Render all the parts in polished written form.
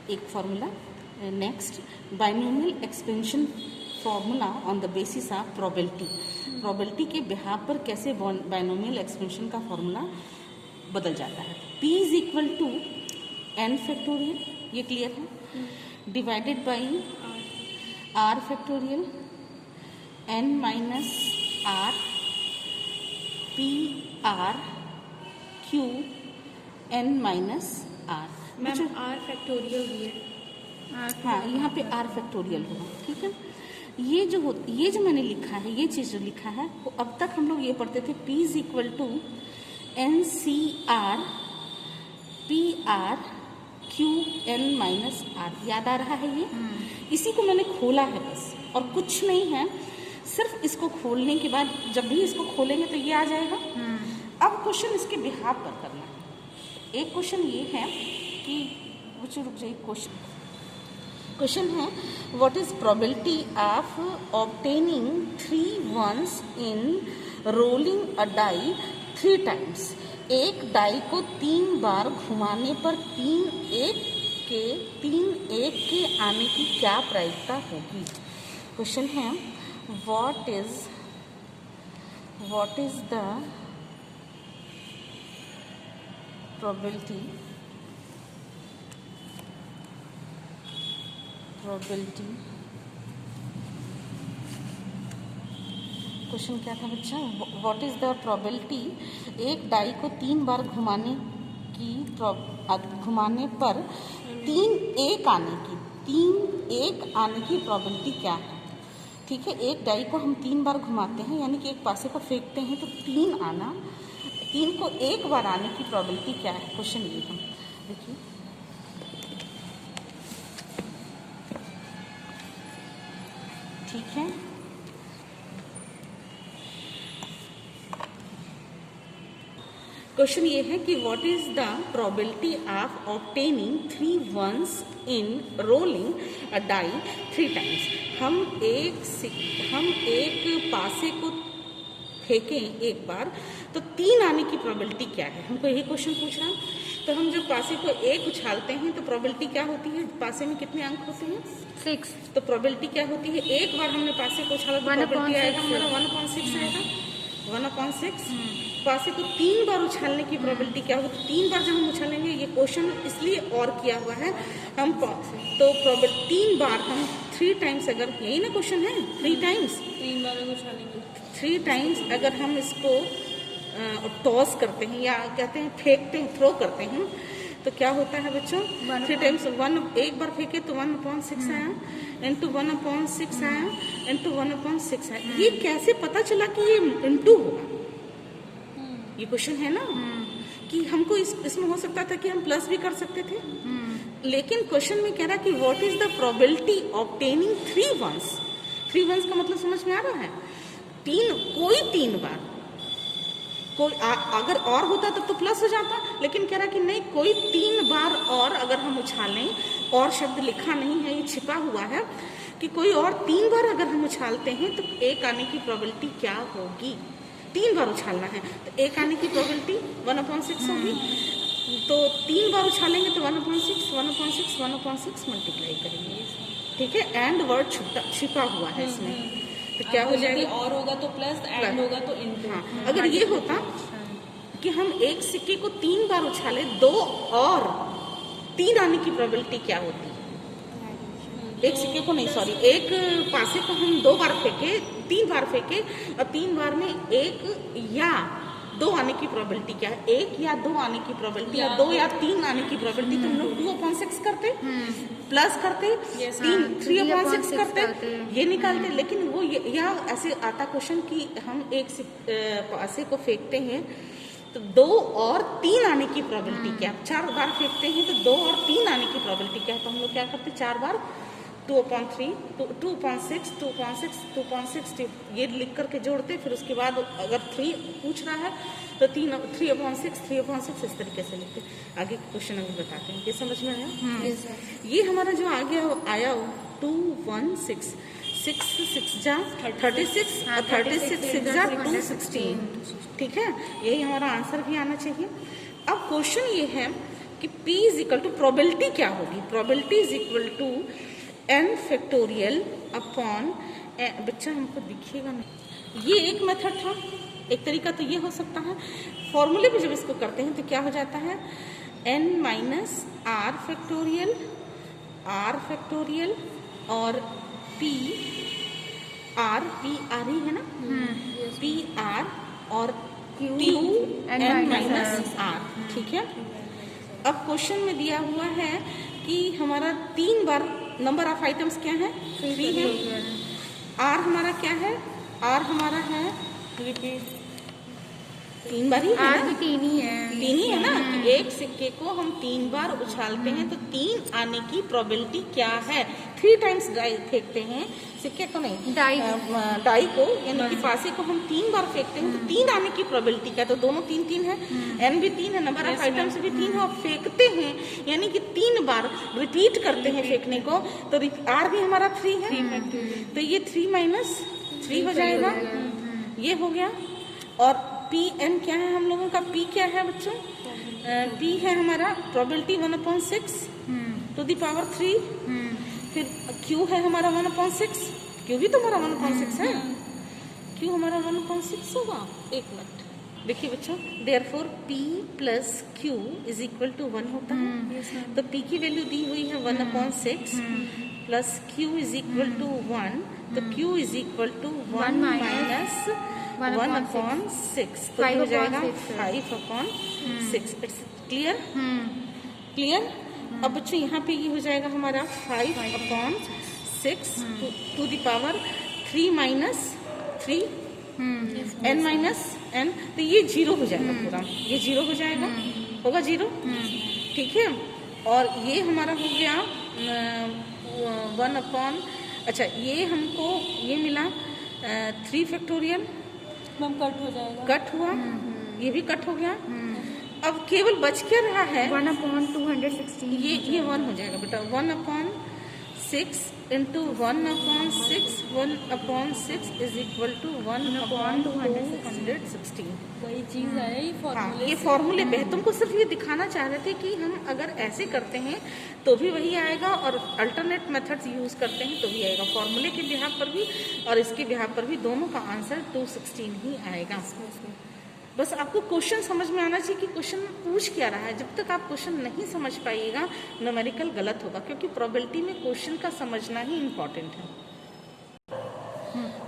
एक formula. Next, binomial expansion formula on the basis of probability. Probability के behalf पर कैसे बाइनोमियल एक्सपेंशन का फॉर्मूला बदल जाता है। P is equal to n factorial, ये क्लियर है, divided by r factorial n minus r p r q n minus r। Ma'am r factorial भी है। हाँ, यहाँ पे r फैक्टोरियल होगा, ठीक है। ये जो मैंने लिखा है, ये चीज़ जो लिखा है वो अब तक हम लोग ये पढ़ते थे, P is equal to N C R P R Q N minus R. याद आ रहा है ये? इसी को मैंने खोला है बस, और कुछ नहीं है। सिर्फ इसको खोलने के बाद जब भी इसको खोलेंगे तो ये आ जाएगा। अब क्वेश्चन इसके बिहाफ पर करना है। एक क्वेश्चन ये है कि रुक जाइए, क्वेश्चन है what is probability of obtaining 3 ones in rolling a die 3 times। एक डाई को 3 बार घुमाने पर 3 एक के आने की क्या प्रायिकता होगी। क्वेश्चन है what is the probability question क्या था बच्चा? व्हाट इज द प्रोबेबिलिटी, एक डाई को 3 बार घुमाने पर 3 एक आने की प्रोबेबिलिटी क्या है। ठीक है, एक डाई को हम 3 बार घुमाते हैं, यानी कि एक पासे को फेंकते हैं तो 3 को एक बार आने की प्रोबेबिलिटी क्या है। क्वेश्चन ये है, देखिए ठीक है। क्वेश्चन ये है कि what is the probability of obtaining 3 ones in rolling a die 3 times। हम एक पासे को फेंकें एक बार तो 3 आने की प्रोबेबिलिटी क्या है, हमको यही क्वेश्चन पूछ रहा है। तो हम जब पासे को एक उछालते हैं तो प्रोबेबिलिटी क्या होती है, पासे में कितने अंक होते हैं? 6। तो प्रोबेबिलिटी क्या होती है, एक बार हमने पासे को उछाला तो प्रोबेबिलिटी आएगा हमारा 1/6 आएगा, 1/6। पासे को 3 बार उछालने की प्रोबेबिलिटी क्या होगी, 3 बार जब हम उछालेंगे, ये क्वेश्चन इसलिए और किया हुआ है हम तो प्रोबेबिलिटी 3 बार हम 3 times, अगर यही ना क्वेश्चन है 3 times 3 बार उछालेंगे, 3 times अगर हम इसको टॉस करते हैं या कहते हैं फेंकते हैं, थ्रो करते हैं, तो क्या होता है बच्चों? 3 times 1, एक बार फेंके तो 1/6 आया, इंटू 1/6 आया, इंटू 1/6 आया। ये कैसे पता चला कि ये इंटू होगा? ये क्वेश्चन है ना कि हमको इसमें हो सकता था कि हम प्लस भी कर सकते थे, लेकिन क्वेश्चन में कह रहा कि what is the probability obtaining 3 ones। 3 ones का मतलब समझ में आ रहा है? कोई 3 बार, कोई अगर और होता तो प्लस हो जाता, लेकिन कह रहा कि नहीं, कोई 3 बार और अगर हम उछालें, और शब्द लिखा नहीं है, ये छिपा हुआ है कि कोई और 3 बार अगर हम उछालते हैं तो एक आने की प्रोबेबिलिटी क्या होगी। 3 बार उछालना है तो एक आने की प्रोबेबिलिटी 1/6 होगी। तो 3 बार उछालेंगे तो 1/6 मल्टीप्लाई करेंगे, ठीक है। एंड वर्ड छिपा हुआ है इसमें, तो क्या हो जाएगा? और होगा तो प्लस, एंड होगा तो इनटू। हाँ, अगर ये होता कि हम एक सिक्के को 3 बार उछाले, 2 और 3 आने की प्रोबेबिलिटी क्या होती? एक सिक्के को नहीं, सॉरी, एक पासे को हम 2 बार फेंके, 3 बार फेंके, और 3 बार में 1 या 2 आने की प्रोबेबिलिटी क्या है? 1 या 2 आने की प्रोबेबिलिटी, या 2 या 3 आने की प्रोबेबिलिटी। तो हम लोग 2/6 करते, प्लस करते, 3/6 करते, ये निकालते। लेकिन वो यह ऐसे आता क्वेश्चन कि हम एक पासे को फेंकते हैं तो 2 और 3 आने की प्रोबेबिलिटी क्या? 4 बार फेंकते हैं तो 2 और 3 आने की प्रोबेबिलिटी क्या है? तो हम लोग क्या करते, 4 बार 2/3, 2/6, 2/6 ये लिख करके जोड़ते, फिर उसके बाद अगर 3 पूछ रहा है तो 3/6 इस तरीके से लिखते। आगे क्वेश्चन अभी बताते हैं, ये समझ में आया? ये हमारा जो आया 216, 6 जा 36, 36 जा 216, ठीक है। यही हमारा आंसर भी आना चाहिए। अब क्वेश्चन ये है कि p is equal to probability क्या होगी, probability is equal to n factorial upon, बच्चा हमको दिखेगा नहीं, ये एक मेथड था, एक तरीका तो ये हो सकता है। फॉर्मूले पे जब इसको करते हैं तो क्या हो जाता है, n माइनस आर फैक्टोरियल और p आर ही है ना, p आर और q n माइनस आर, ठीक है। अब क्वेश्चन में दिया हुआ है कि हमारा 3 बार नंबर ऑफ आइटम्स क्या है, 3 है। आर हमारा क्या है, आर हमारा है रिपीट 3 बार ही है आर ना? भी 3 ही है, 3 ही है ना, कि एक सिक्के को हम 3 बार उछालते हैं तो 3 आने की प्रोबेबिलिटी क्या है। 3 टाइम्स डाई फेंकते हैं, सिक्के को नहीं, डाई को यानी कि फांसी को हम 3 बार फेंकते हैं तो 3 आने की प्रोबेबिलिटी क्या है, तो दोनों 3 है, एन भी 3 है, नंबर ऑफ आइटम्स भी 3 है, और फेंकते हैं यानी कि 3 बार रिपीट करते हैं फेंकने को, तो आर भी हमारा 3 है, तो ये 3 माइनस 3 हो जाएगा, ये हो गया। और पी एन क्या है हम लोगों का, पी क्या है बच्चों, पी है हमारा प्रोबेबिलिटी 1/6 टू द पावर 3, फिर क्यू है हमारा 1/6, क्यू भी तो हमारा 1/6 है, क्यू हमारा 1/6 होगा, एक मिनट देखिए बच्चों, therefore p plus q is equal to 1 होता है, तो p की वैल्यू दी हुई है 1/6 plus q is equal to 1, तो q is equal to 1 minus 1/6, तो ये हो जाएगा 5/6। It's clear. अब बच्चों यहाँ पे ये हो जाएगा हमारा 5/6 to the power 3 minus 3 n minus n, तो ये 0 हो जाएगा पूरा, ये 0 हो जाएगा, होगा 0, ठीक है। और ये हमारा हो गया 1/, अच्छा ये हमको ये मिला 3 फैक्टोरियल, मैम कट हो जाएगा, कट हुआ, ये भी कट हो गया। अब केवल बच क्या रहा है, 1/216, ये 1 हो जाएगा बेटा, 1/6 इंटू 1/6, 1/6 इज इक्वल टू 1/216। वही चीज है ये हाँ, फॉर्मूले ये से। फॉर्मूले पे है, तुमको सिर्फ ये दिखाना चाह रहे थे कि हम अगर ऐसे करते हैं तो भी वही आएगा, और अल्टरनेट मेथड्स यूज करते हैं तो भी आएगा, फॉर्मूले के बिहाफ पर भी और इसके बिहाफ पर भी, दोनों का आंसर 216 ही आएगा। बस आपको क्वेश्चन समझ में आना चाहिए कि क्वेश्चन पूछ क्या रहा है। जब तक आप क्वेश्चन नहीं समझ पाइएगा न्यूमेरिकल गलत होगा, क्योंकि प्रोबेबिलिटी में क्वेश्चन का समझना ही इम्पोर्टेंट है।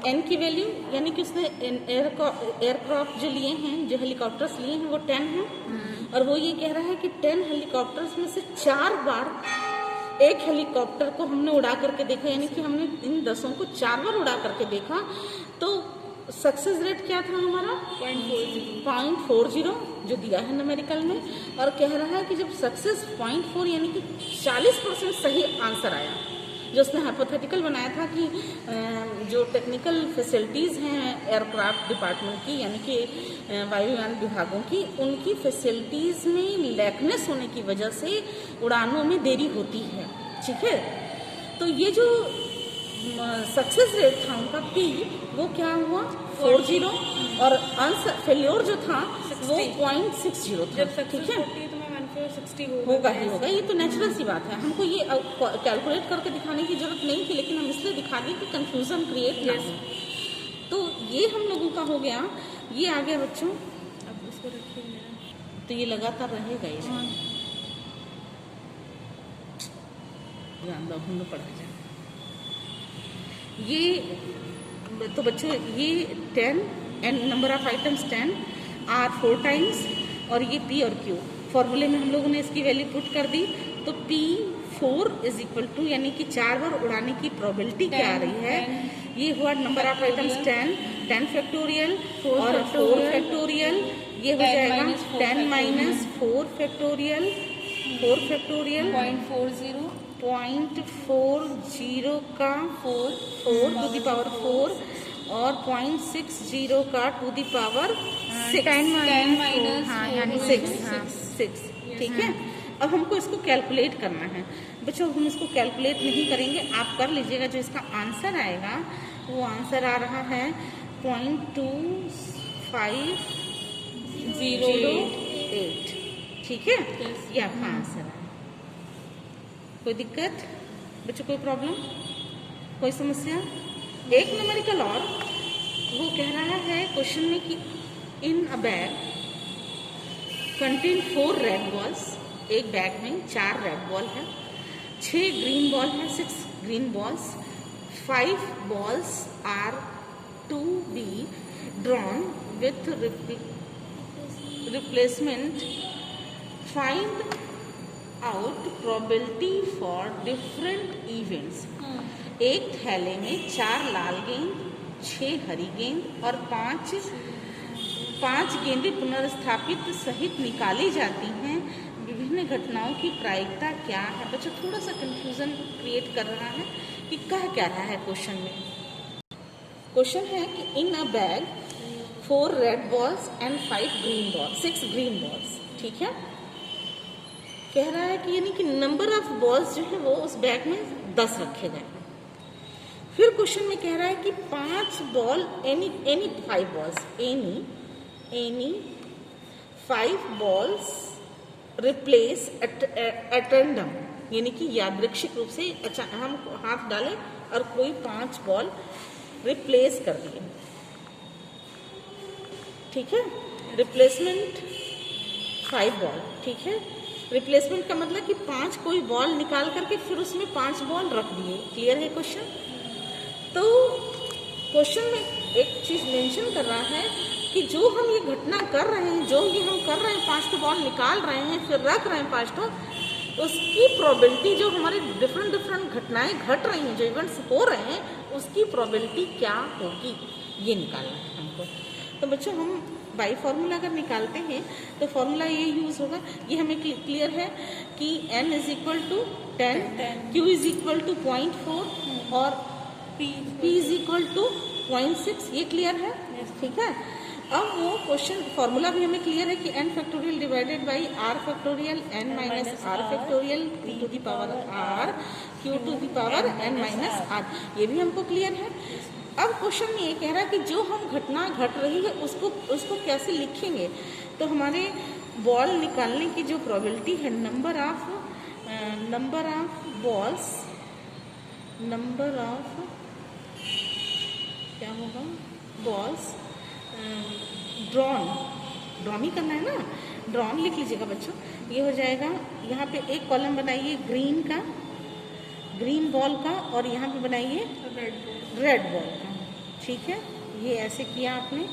एन की वैल्यू यानी कि उसने एयरक्राफ्ट जो लिए हैं, जो हेलीकॉप्टर्स लिए हैं वो 10 हैं, और वो ये कह रहा है कि 10 हेलीकॉप्टर्स में से 4 बार एक हेलीकॉप्टर को हमने उड़ा करके देखा, यानी कि हमने इन 10 को 4 बार उड़ा करके देखा, तो सक्सेस रेट क्या था हमारा 0.40 जो दिया है न्यूमेरिकल में, और कह रहा है कि जब सक्सेस 0.4 यानी कि 40% सही आंसर आया, जो उसने हाइपोथेटिकल बनाया था कि जो टेक्निकल फैसिलिटीज़ हैं एयरक्राफ्ट डिपार्टमेंट की, यानी कि वायुयान विभागों की, उनकी फैसिलिटीज़ में लैकनेस होने की वजह से उड़ानों में देरी होती है, ठीक है। तो ये जो सक्सेस रेट था उनका P, वो क्या हुआ 40, और आंसर फेल्योर जो था वो 0.60 था, ठीक है। तो मैं 60 होगा ही होगा, ये तो नेचुरल सी बात है, हमको ये कैलकुलेट करके दिखाने की जरूरत नहीं थी, लेकिन हम इसलिए दिखा दिए कि कंफ्यूजन क्रिएट ना हो। तो ये हम लोगों का हो गया, ये आ गया बच्चों, अब इसको रखिए, तो ये लगातार रहेगा ये हम लोग पढ़ा जाए। ये तो बच्चों ये 10 and number of items 10 are 4 times, और ये P और Q फॉर्मूले में हम लोगों ने इसकी वैल्यू पुट कर दी, तो P4 इज इक्वल टू, यानी कि 4 बार उड़ाने की प्रोबेबिलिटी क्या आ रही है, ये हुआ नंबर ऑफ आइटम्स 10 फैक्टोरियल और 4 फैक्टोरियल, ये हो जाएगा 10 माइनस 4 फैक्टोरियल 0.40 का 4 टू द पावर 4 और 0.60 का टू द पावर 6, ठीक है। अब हमको इसको कैलकुलेट करना है बच्चों, हम इसको कैलकुलेट नहीं करेंगे, आप कर लीजिएगा। जो इसका आंसर आएगा वो आंसर आ रहा है 0.2508, ठीक है, ये आपका आंसर है। कोई दिक्कत बच्चों, कोई प्रॉब्लम, कोई समस्या? एक न्यूमेरिकल और वो कह रहा है क्वेश्चन में कि in a bag contain 4 red balls. एक बैग में 4 रेड बॉल है, 6 ग्रीन बॉल है, 6 green balls, 5 balls are to be drawn with replacement. Find out probability for different events. एक थैले में 4 लाल गेंद, 6 हरी गेंद और 5 गेंदें पुनर्स्थापित सहित निकाली जाती हैं। विभिन्न घटनाओं की प्रायिकता क्या है? बच्चा थोड़ा सा कंफ्यूजन क्रिएट कर रहा है कि कह क्या रहा है क्वेश्चन में। क्वेश्चन है कि in a bag 4 red balls and 5 green balls, 6 green balls, ठीक है। कह रहा है कि यानी कि नंबर ऑफ बॉल्स जो है वो उस बैग में 10 रखे गए। फिर क्वेश्चन में कह रहा है कि 5 ball any 5 balls, any 5 balls replace at random, यानी कि यादृच्छिक रूप से हम हाथ डालें और कोई 5 बॉल रिप्लेस कर दिए, ठीक है। रिप्लेसमेंट 5 बॉल, ठीक है। रिप्लेसमेंट का मतलब कि 5 कोई बॉल निकाल करके फिर उसमें 5 बॉल रख दिए। क्लियर है क्वेश्चन? तो क्वेश्चन में एक चीज मेंशन कर रहा है कि जो हम ये घटना कर रहे हैं, जो ये हम कर रहे हैं, 5 बॉल निकाल रहे हैं फिर रख रहे हैं 5, उसकी प्रोबेबिलिटी, जो हमारे डिफरेंट घटनाएं घट रही हैं, जो इवेंट्स हो रहे हैं, उसकी प्रोबेबिलिटी क्या होगी, ये निकालना है हमको। तो बच्चों हम बाई फार्मूला अगर निकालते हैं तो फार्मूला ये यूज होगा, ये हमें क्लियर है कि n is equal to 10, q is equal to 0.4 और p इज इक्वल टू 0.6। ये क्लियर है, ठीक है। अब वो क्वेश्चन फार्मूला भी हमें क्लियर है कि n factorial divided by r factorial n minus r factorial p to the power r q to the power n minus r, ये भी हमको क्लियर है। अब क्वेश्चन में ये कह रहा है कि जो हम घटना घट रही है उसको कैसे लिखेंगे। तो हमारे बॉल निकालने की जो प्रोबेबिलिटी है, number of balls, number of क्या होगा, बॉल्स ड्रॉन ही करना है ना, ड्रॉन लिख लीजिएगा बच्चों। ये हो जाएगा, यहाँ पे एक कॉलम बनाइए ग्रीन बॉल का और यहाँ पे बनाइए रेड बॉल का, ठीक है। ये ऐसे किया आपने।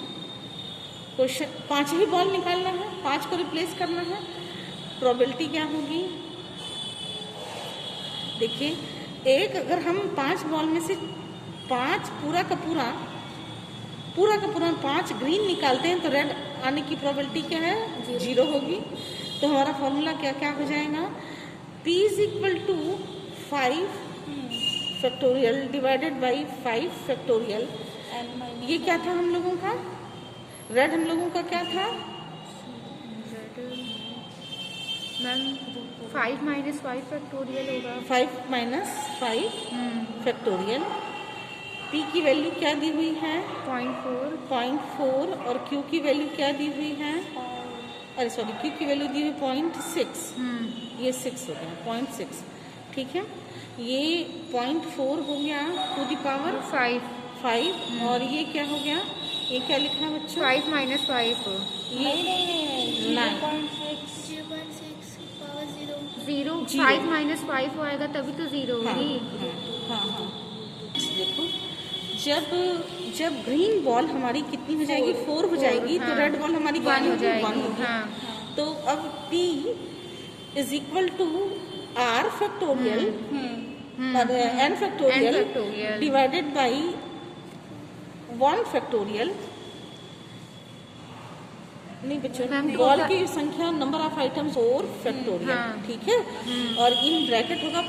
क्वेश्चन 5 ही बॉल निकालना है, 5 को रिप्लेस करना है। प्रोबेबिलिटी क्या होगी, देखिए, एक अगर हम 5 बॉल में से 5 पूरा का पूरा 5 ग्रीन निकालते हैं तो रेड आने की प्रोबेबिलिटी क्या है, 0 होगी। तो हमारा फॉर्मूला क्या हो जाएगा, p is equal to 5 factorial divided by 5 factorial. ये क्या था हम लोगों का, रेड हम लोगों का क्या था, मैम 5 माइनस 5 फैक्टोरियल होगा, 5 माइनस 5 फैक्टोरियल। p की वैल्यू क्या दी हुई है, 0.4 और q की वैल्यू क्या दी हुई है, अरे सॉरी, q की वैल्यू दी हुई 0.6, ये 6 हो गया 0.6, ठीक है। ये 0.4 हो गया टू द पावर 5 और ये क्या हो गया, ये क्या लिखना है बच्चों, 5 माइनस 5, ये 0, 5 माइनस 5 आएगा तभी तो 0 होगी। हाँ। देखो, जब ग्रीन बॉल हमारी कितनी हो जाएगी, 4 हो जाएगी, तो रेड बॉल हमारी 1 हो जाएगी। तो अब p is equal to r factorial और n factorial divided by 1 factorial. नहीं बच्चों, बॉल की संख्या, नंबर ऑफ आइटम्स 4 फैक्टोरियल, ठीक है। और इन ब्रैकेट होगा